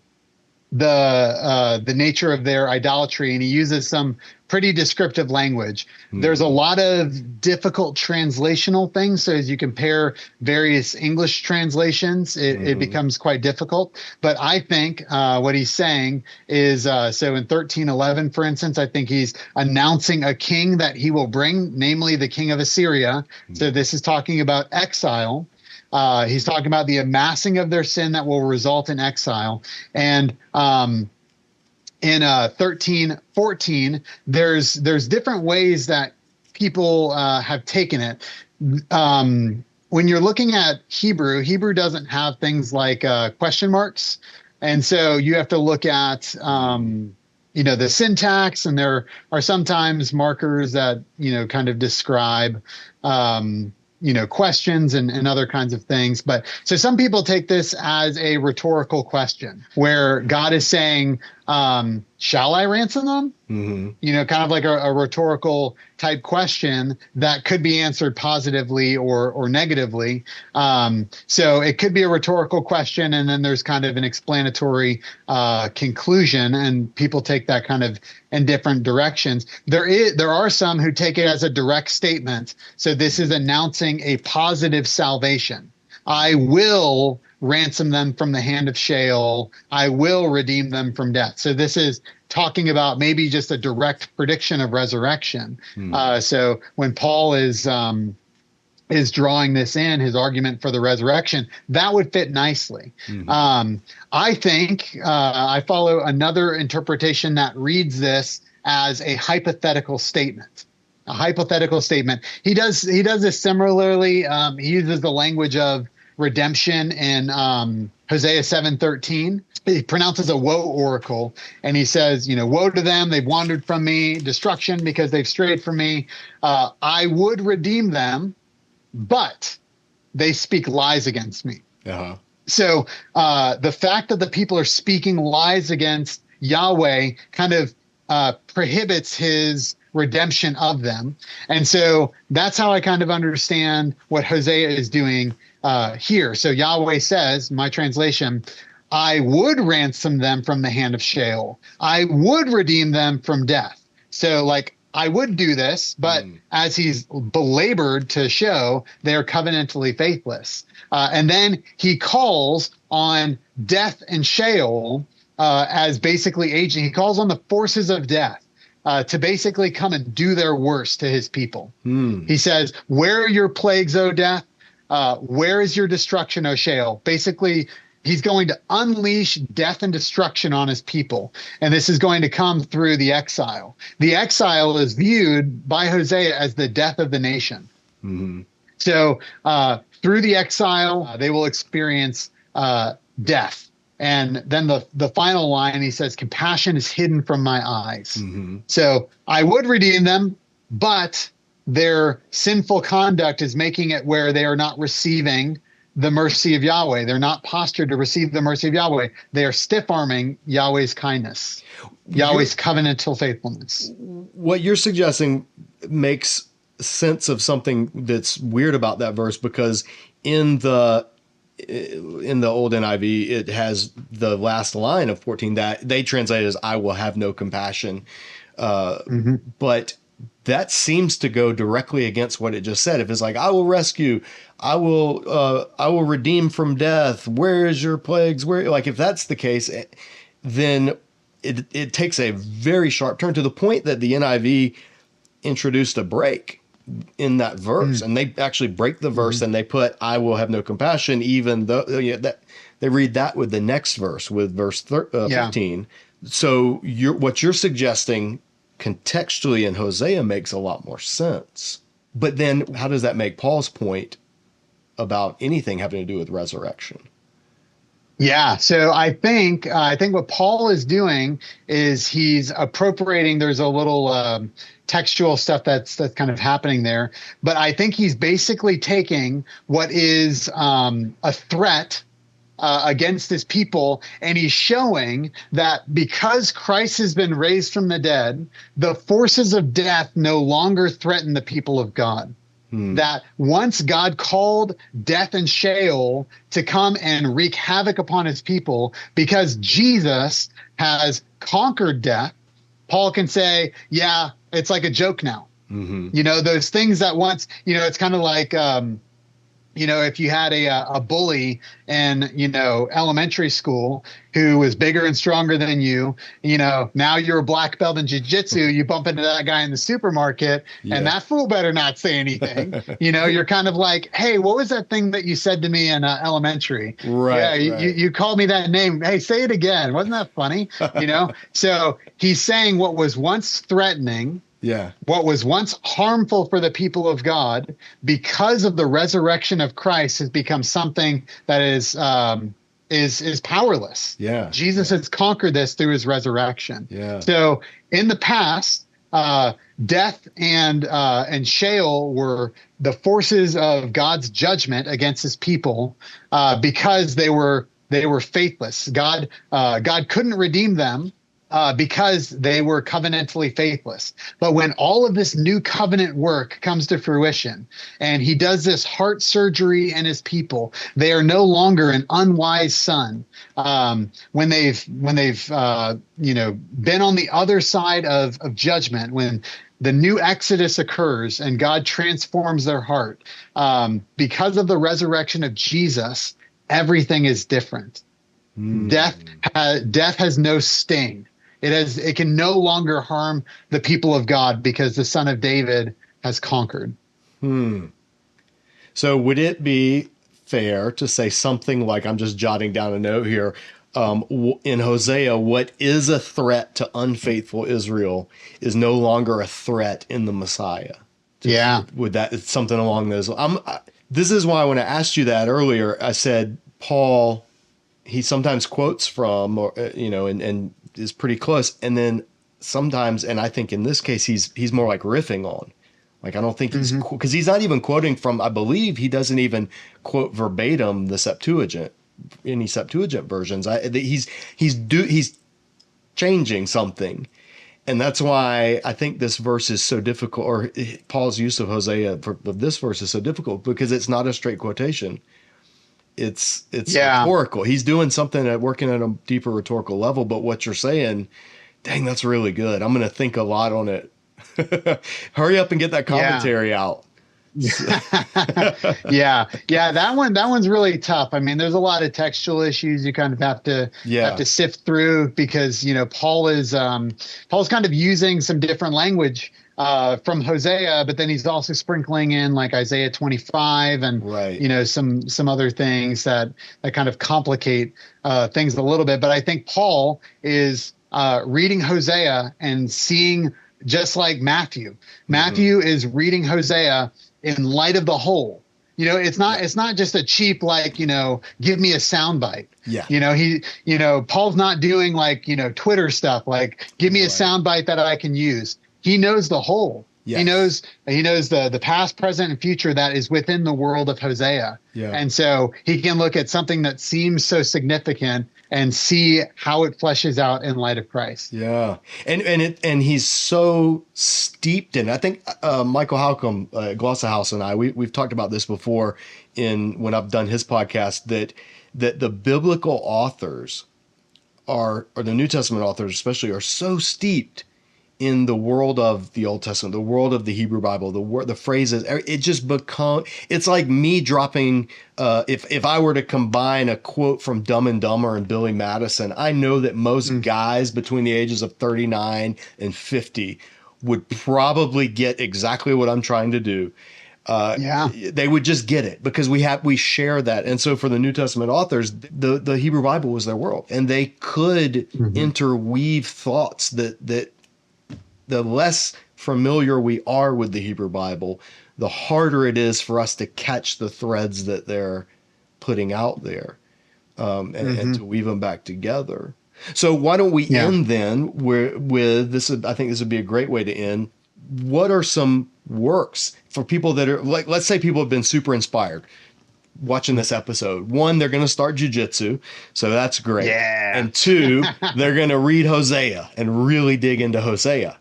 the nature of their idolatry, and he uses some pretty descriptive language. There's a lot of difficult translational things. So as you compare various English translations, it becomes quite difficult. But I think what he's saying is, so in 13:11, for instance, I think he's announcing a king that he will bring, namely the king of Assyria. So this is talking about exile. He's talking about the amassing of their sin that will result in exile. And in 13:14, there's different ways that people have taken it. When you're looking at Hebrew doesn't have things like question marks. And so you have to look at the syntax, and there are sometimes markers that, kind of describe questions and other kinds of things. But so some people take this as a rhetorical question where God is saying, shall I ransom them? Kind of like a rhetorical type question that could be answered positively or negatively. So it could be a rhetorical question, and then there's kind of an explanatory conclusion, and people take that kind of in different directions. There are some who take it as a direct statement. So this is announcing a positive salvation. I will ransom them from the hand of Sheol. I will redeem them from death. So this is talking about maybe just a direct prediction of resurrection. So when Paul is drawing this in, his argument for the resurrection, that would fit nicely. I think I follow another interpretation that reads this as a hypothetical statement. A hypothetical statement. He does this similarly. He uses the language of redemption in Hosea 7:13. He pronounces a woe oracle, and he says, woe to them, they've wandered from me, destruction because they've strayed from me. I would redeem them, but they speak lies against me. So the fact that the people are speaking lies against Yahweh kind of prohibits his redemption of them. And so that's how I kind of understand what Hosea is doing here. So Yahweh says, my translation, I would ransom them from the hand of Sheol. I would redeem them from death. So I would do this, but as he's belabored to show, they're covenantally faithless. And then he calls on death and Sheol as basically agent. He calls on the forces of death to basically come and do their worst to his people. Hmm. He says, "Where are your plagues, O death? Where is your destruction, O Sheol?" Basically, he's going to unleash death and destruction on his people. And this is going to come through the exile. The exile is viewed by Hosea as the death of the nation. Mm-hmm. So through the exile, they will experience death. And then the final line, he says, "Compassion is hidden from my eyes." Mm-hmm. So I would redeem them, but their sinful conduct is making it where they are not receiving the mercy of Yahweh. They're not postured to receive the mercy of Yahweh. They are stiff-arming Yahweh's kindness, Yahweh's covenantal faithfulness. What you're suggesting makes sense of something that's weird about that verse, because in the old NIV, it has the last line of 14 that they translate as "I will have no compassion." But that seems to go directly against what it just said. If it's like, "I will rescue, I will redeem from death. Where is your plagues?" Where, like, if that's the case, then it takes a very sharp turn, to the point that the NIV introduced a break in that verse, and they actually break the verse and they put "I will have no compassion," even though that they read that with the next verse, with verse 15. So what you're suggesting contextually in Hosea makes a lot more sense. But then how does that make Paul's point about anything having to do with resurrection? Yeah, so I think what Paul is doing is he's appropriating. There's a little textual stuff that's kind of happening there, but I think he's basically taking what is a threat against his people, and he's showing that because Christ has been raised from the dead, the forces of death no longer threaten the people of God. That once God called death and Sheol to come and wreak havoc upon his people, because Jesus has conquered death, Paul can say, yeah, it's like a joke now. You know, those things that once, it's kind of like, if you had a bully in, elementary school who was bigger and stronger than you, now you're a black belt in jiu-jitsu, you bump into that guy in the supermarket, and that fool better not say anything. You're kind of like, "Hey, what was that thing that you said to me in elementary?" Right. Yeah, you called me that name. Hey, say it again. Wasn't that funny? So he's saying what was once threatening, what was once harmful for the people of God, because of the resurrection of Christ, has become something that is powerless. Jesus has conquered this through his resurrection. So in the past, death and Sheol were the forces of God's judgment against his people, because they were faithless. God couldn't redeem them, because they were covenantally faithless. But when all of this new covenant work comes to fruition, and he does this heart surgery in his people, they are no longer an unwise son. When they've been on the other side of judgment, when the new Exodus occurs and God transforms their heart, because of the resurrection of Jesus, everything is different. Death has no sting. It can no longer harm the people of God, because the Son of David has conquered. So would it be fair to say something like, I'm just jotting down a note here, in Hosea, what is a threat to unfaithful Israel is no longer a threat in the Messiah? Would that, something along those? This is why when I asked you that earlier, I said Paul, he sometimes quotes from, or and is pretty close, and then sometimes, and I think in this case he's more like riffing on. Like, I don't think he's, because he's not even quoting from, I believe he doesn't even quote verbatim the Septuagint, any Septuagint versions. He's changing something, and that's why I think this verse is so difficult, or Paul's use of Hosea of this verse is so difficult, because it's not a straight quotation. It's rhetorical. He's doing something working at a deeper rhetorical level. But what you're saying, dang, that's really good. I'm going to think a lot on it. Hurry up and get that commentary out. Yeah. That one's really tough. I mean, there's a lot of textual issues you kind of have to Yeah. sift through because Paul's kind of using some different language from Hosea, but then he's also sprinkling in like Isaiah 25 and Right. some other things that kind of complicate things a little bit. But I think Paul is reading Hosea and seeing, just like Matthew. Matthew is reading Hosea in light of the whole. It's not just a cheap, like, give me a soundbite. Yeah. Paul's not doing like, Twitter stuff, like give me a Right. soundbite that I can use. He knows the whole. Yes. He knows the past, present, and future that is within the world of Hosea. Yeah. And so he can look at something that seems so significant and see how it fleshes out in light of Christ. Yeah, and he's so steeped in. I think Michael Halcomb, Glossahouse, and we've talked about this before when I've done his podcast, that the biblical authors or the New Testament authors especially, are so steeped in the world of the Old Testament, the world of the Hebrew Bible, the phrases. It just it's like me dropping, if I were to combine a quote from Dumb and Dumber and Billy Madison, I know that most guys between the ages of 39 and 50 would probably get exactly what I'm trying to do. They would just get it because we share that. And so for the New Testament authors, the Hebrew Bible was their world, and they could interweave thoughts that the less familiar we are with the Hebrew Bible, the harder it is for us to catch the threads that they're putting out there, and to weave them back together. So why don't we end then with this? I think this would be a great way to end. What are some works for people that are like, let's say people have been super inspired watching this episode? One, they're going to start jiu-jitsu, so that's great. Yeah. And two, they're going to read Hosea and really dig into Hosea.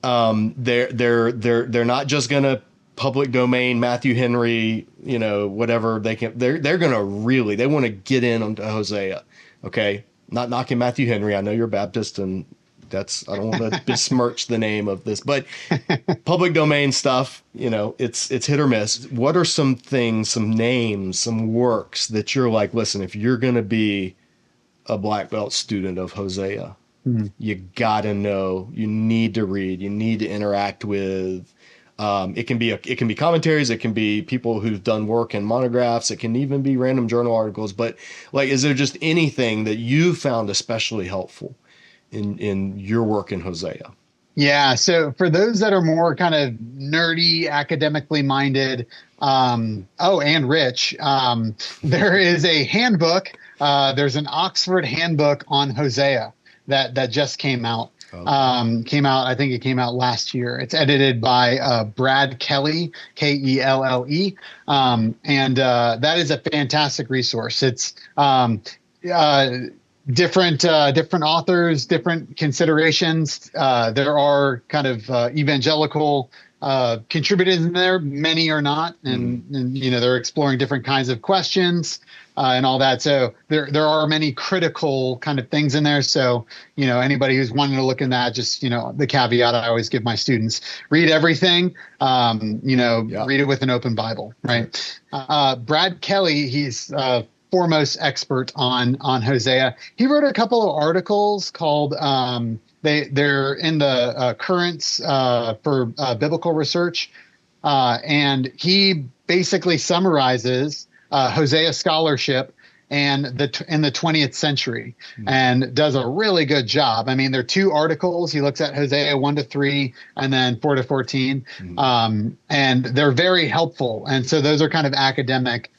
They're not just going to public domain Matthew Henry, whatever they can. They're going to really, they want to get in onto Hosea. Okay, not knocking Matthew Henry. I know you're Baptist, and I don't want to besmirch the name of this, but public domain stuff, it's hit or miss. What are some things, some names, some works that you're like, listen, if you're going to be a black belt student of Hosea, you gotta know, you need to read, you need to interact with. It can be commentaries, it can be people who've done work in monographs, it can even be random journal articles. But like, is there just anything that you found especially helpful in your work in Hosea? Yeah. So for those that are more kind of nerdy, academically minded, and rich, there is a handbook. There's an Oxford handbook on Hosea that just came out. Okay. I think it came out last year. It's edited by Brad Kelly, Kelle. And that is a fantastic resource. It's different authors, different considerations. There are kind of evangelical contributors in there. Many are not, and they're exploring different kinds of questions and all that. So there are many critical kind of things in there. So anybody who's wanting to look in that, just the caveat I always give my students: read everything. Read it with an open Bible, right? Brad Kelly, he's foremost expert on Hosea. He wrote a couple of articles called they're in the Currents for Biblical Research, and he basically summarizes Hosea scholarship and in the 20th century, and does a really good job. I mean, there are two articles. He looks at Hosea 1-3 and then 4-14, and they're very helpful. And so those are kind of academic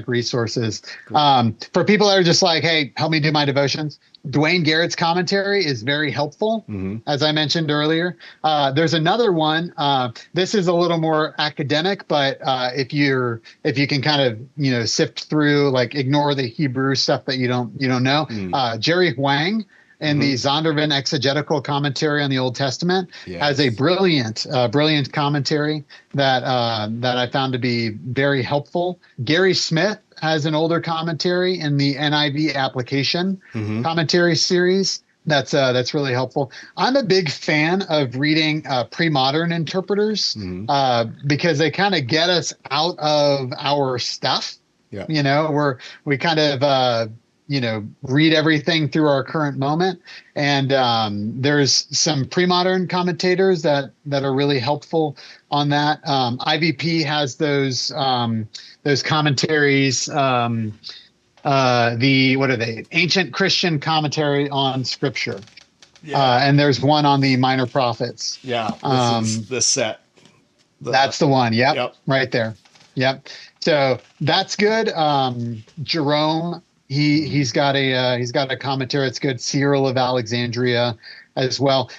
resources. For people that are just like, hey, help me do my devotions, Dwayne Garrett's commentary is very helpful, as I mentioned earlier. There's another one. This is a little more academic, but if you can kind of sift through, like, ignore the Hebrew stuff that you don't know. Jerry Huang, in the Zondervan exegetical commentary on the Old Testament, has a brilliant commentary that I found to be very helpful. Gary Smith has an older commentary in the NIV application commentary series That's really helpful. I'm a big fan of reading pre-modern interpreters because they kind of get us out of our stuff. Yeah. We kind of read everything through our current moment, and there's some pre-modern commentators that are really helpful on that. IVP has those commentaries. What are they? Ancient Christian Commentary on Scripture. Yeah. And there's one on the Minor Prophets. Yeah. This is the set. That's the one. Yep. Right there. Yep. So that's good. Jerome, he's got a commentary. It's good. Cyril of Alexandria as well.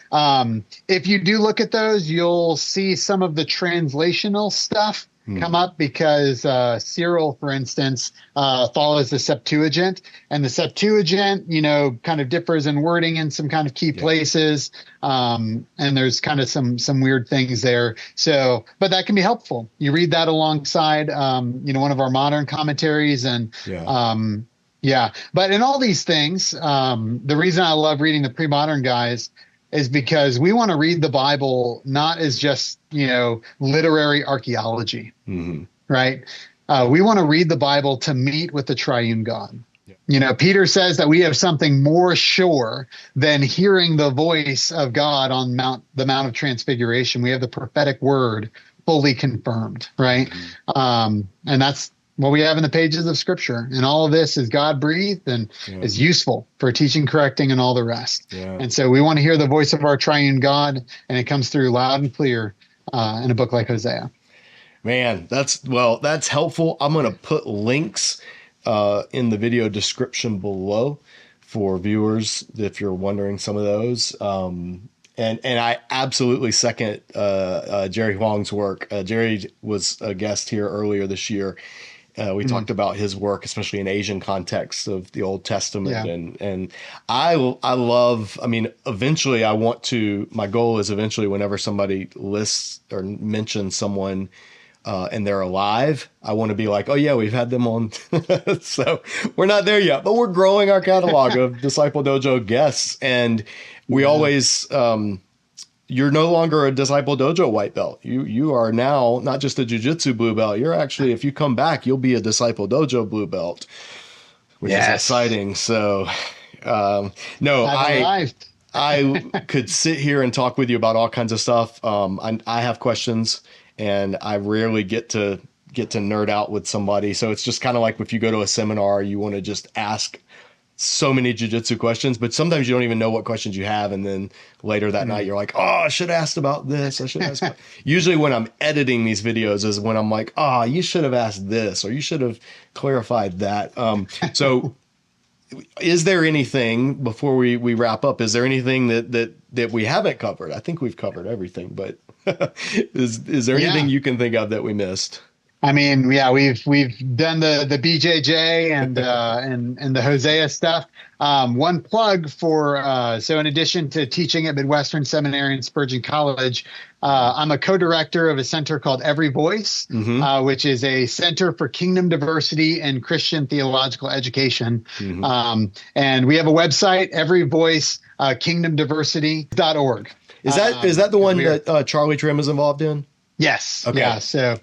If you do look at those, you'll see some of the translational stuff come up because Cyril, for instance, follows the Septuagint, and the Septuagint, kind of differs in wording in some kind of key places, and there's kind of some weird things there. So, but that can be helpful. You read that alongside, one of our modern commentaries, and But in all these things, the reason I love reading the pre-modern guys is because we want to read the Bible not as just, literary archaeology, right? We want to read the Bible to meet with the triune God. Yeah. Peter says that we have something more sure than hearing the voice of God on the Mount of Transfiguration. We have the prophetic word fully confirmed, right? And that's what we have in the pages of Scripture. And all of this is God breathed and is useful for teaching, correcting, and all the rest. Yeah. And so we want to hear the voice of our triune God, and it comes through loud and clear in a book like Hosea. Man, that's helpful. I'm going to put links in the video description below for viewers if you're wondering some of those. And I absolutely second Jerry Huang's work. Jerry was a guest here earlier this year. We talked about his work, especially in Asian contexts of the Old Testament. Yeah. And I love, eventually my goal is eventually whenever somebody lists or mentions someone and they're alive, I want to be like, oh yeah, we've had them on. So we're not there yet, but we're growing our catalog of Disciple Dojo guests. And we always, you're no longer a Disciple Dojo white belt. You are now not just a Jiu-Jitsu blue belt. You're actually, if you come back, you'll be a Disciple Dojo blue belt, which is exciting. So, I could sit here and talk with you about all kinds of stuff. I have questions, and I rarely get to nerd out with somebody. So it's just kind of like if you go to a seminar, you want to just ask so many jiu-jitsu questions, but sometimes you don't even know what questions you have. And then later that night, you're like, oh, I should have asked about this. I should have asked. Usually when I'm editing these videos is when I'm like, oh, you should have asked this, or you should have clarified that. So is there anything before we wrap up, is there anything that we haven't covered? I think we've covered everything, but is there anything you can think of that we missed? We've done the BJJ and the Hosea stuff. One plug for so in addition to teaching at Midwestern Seminary and Spurgeon College, I'm a co-director of a center called Every Voice, which is a center for kingdom diversity and Christian theological education. And we have a website, everyvoicekingdomdiversity.org. Is that the one that Charlie Trim is involved in? Yes. Okay. Yeah. So,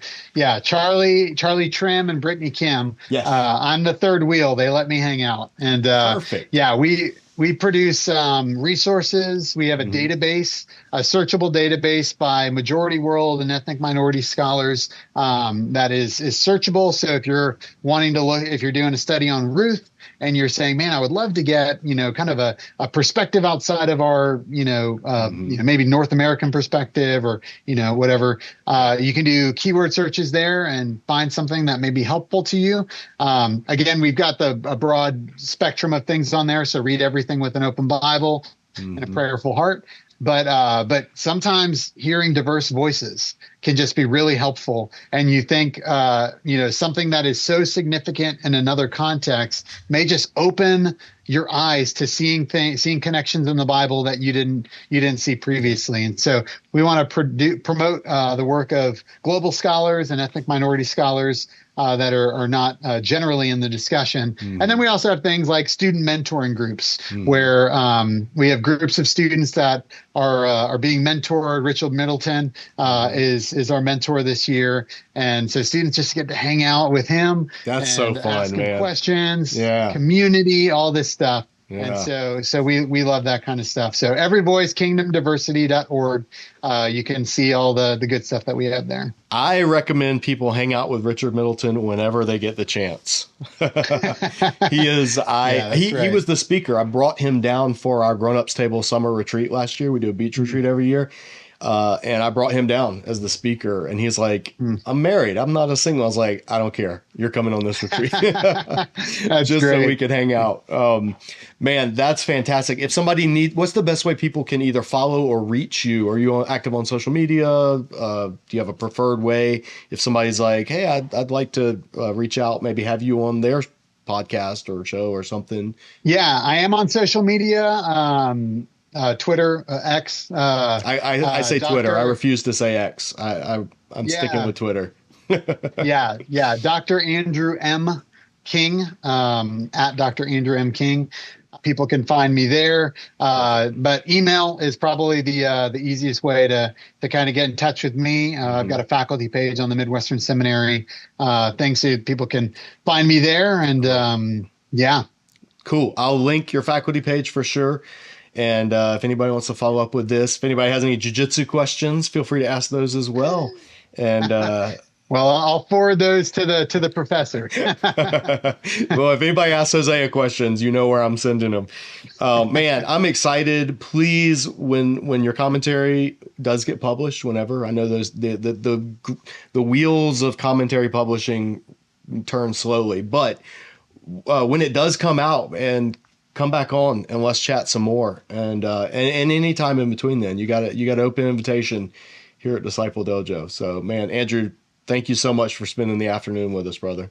Charlie Trim and Brittany Kim. Yes. I'm the third wheel. They let me hang out. And perfect. Yeah, we produce resources. We have a database, a searchable database by majority world and ethnic minority scholars that is searchable. So if you're wanting to look, if you're doing a study on Ruth and you're saying, man, I would love to get, kind of a perspective outside of our, maybe North American perspective or, whatever, you can do keyword searches there and find something that may be helpful to you. Again, we've got a broad spectrum of things on there. So read everything with an open Bible and a prayerful heart. But sometimes hearing diverse voices can just be really helpful. And you think, something that is so significant in another context may just open, your eyes to seeing things, seeing connections in the Bible that you didn't see previously. And so we want to promote the work of global scholars and ethnic minority scholars that are not generally in the discussion. And then we also have things like student mentoring groups where we have groups of students that are being mentored. Richard Middleton is our mentor this year. And so students just get to hang out with him. That's so fun, ask him man. questions, community, all this stuff. Yeah. And so we love that kind of stuff. So everyvoicekingdomdiversity.org, you can see all the good stuff that we have there. I recommend people hang out with Richard Middleton whenever they get the chance. He was the speaker. I brought him down for our grown-ups table summer retreat last year. We do a beach retreat every year. And I brought him down as the speaker, and he's like, I'm married. I'm not a single. I was like, I don't care. You're coming on this retreat. That's just great. So we could hang out. Man, that's fantastic. If somebody what's the best way people can either follow or reach you? Are you active on social media? Do you have a preferred way? If somebody's like, hey, I'd like to reach out, maybe have you on their podcast or show or something. Yeah, I am on social media. Twitter, X. I say Twitter. I refuse to say X. I'm sticking with Twitter. yeah. Dr. Andrew M. King, at Dr. Andrew M. King. People can find me there. But email is probably the easiest way to kind of get in touch with me. I've got a faculty page on the Midwestern Seminary thing, so people can find me there. And Cool. I'll link your faculty page for sure. And if anybody wants to follow up with this, if anybody has any jiu-jitsu questions, feel free to ask those as well. And well, I'll forward those to the professor. Well, if anybody asks Hosea questions, you know where I'm sending them. Man, I'm excited. Please, when your commentary does get published, whenever, I know those the wheels of commentary publishing turn slowly, but when it does come out, and come back on and let's chat some more. And any time in between then, you got an open invitation here at Disciple Dojo. So, man, Andrew, thank you so much for spending the afternoon with us, brother.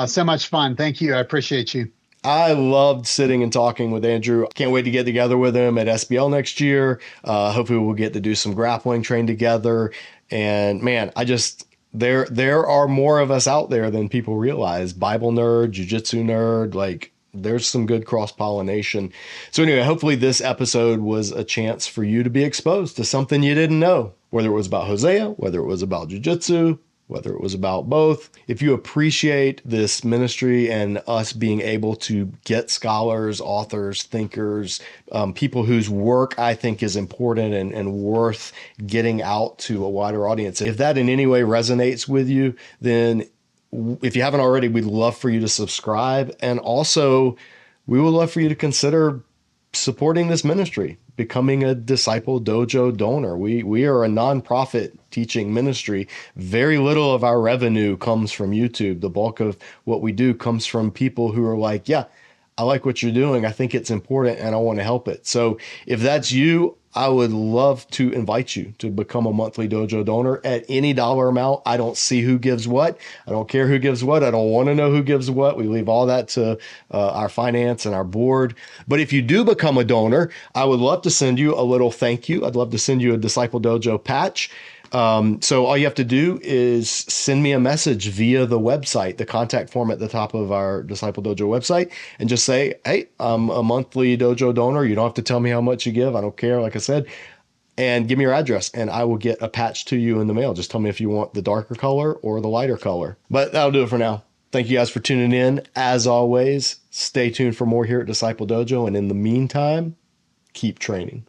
So much fun. Thank you. I appreciate you. I loved sitting and talking with Andrew. Can't wait to get together with him at SBL next year. Hopefully we'll get to do some grappling train together. And man, there are more of us out there than people realize. Bible nerd, jiu-jitsu nerd, like, there's some good cross-pollination. So anyway, hopefully this episode was a chance for you to be exposed to something you didn't know, whether it was about Hosea, whether it was about jiu-jitsu, whether it was about both. If you appreciate this ministry and us being able to get scholars, authors, thinkers, people whose work I think is important and worth getting out to a wider audience, if that in any way resonates with you, then if you haven't already, we'd love for you to subscribe. And also, we would love for you to consider supporting this ministry, becoming a Disciple Dojo donor. We are a nonprofit teaching ministry. Very little of our revenue comes from YouTube. The bulk of what we do comes from people who are like, yeah, I like what you're doing. I think it's important and I want to help it. So if that's you, I would love to invite you to become a monthly dojo donor at any dollar amount. I don't see who gives what. I don't care who gives what. I don't want to know who gives what. We leave all that to our finance and our board. But if you do become a donor, I would love to send you a little thank you. I'd love to send you a Disciple Dojo patch. So all you have to do is send me a message via the website, the contact form at the top of our Disciple Dojo website, and just say, hey, I'm a monthly dojo donor. You don't have to tell me how much you give. I don't care, like I said, and give me your address and I will get a patch to you in the mail. Just tell me if you want the darker color or the lighter color. But that'll do it for now. Thank you guys for tuning in. As always, stay tuned for more here at Disciple Dojo. And in the meantime, keep training.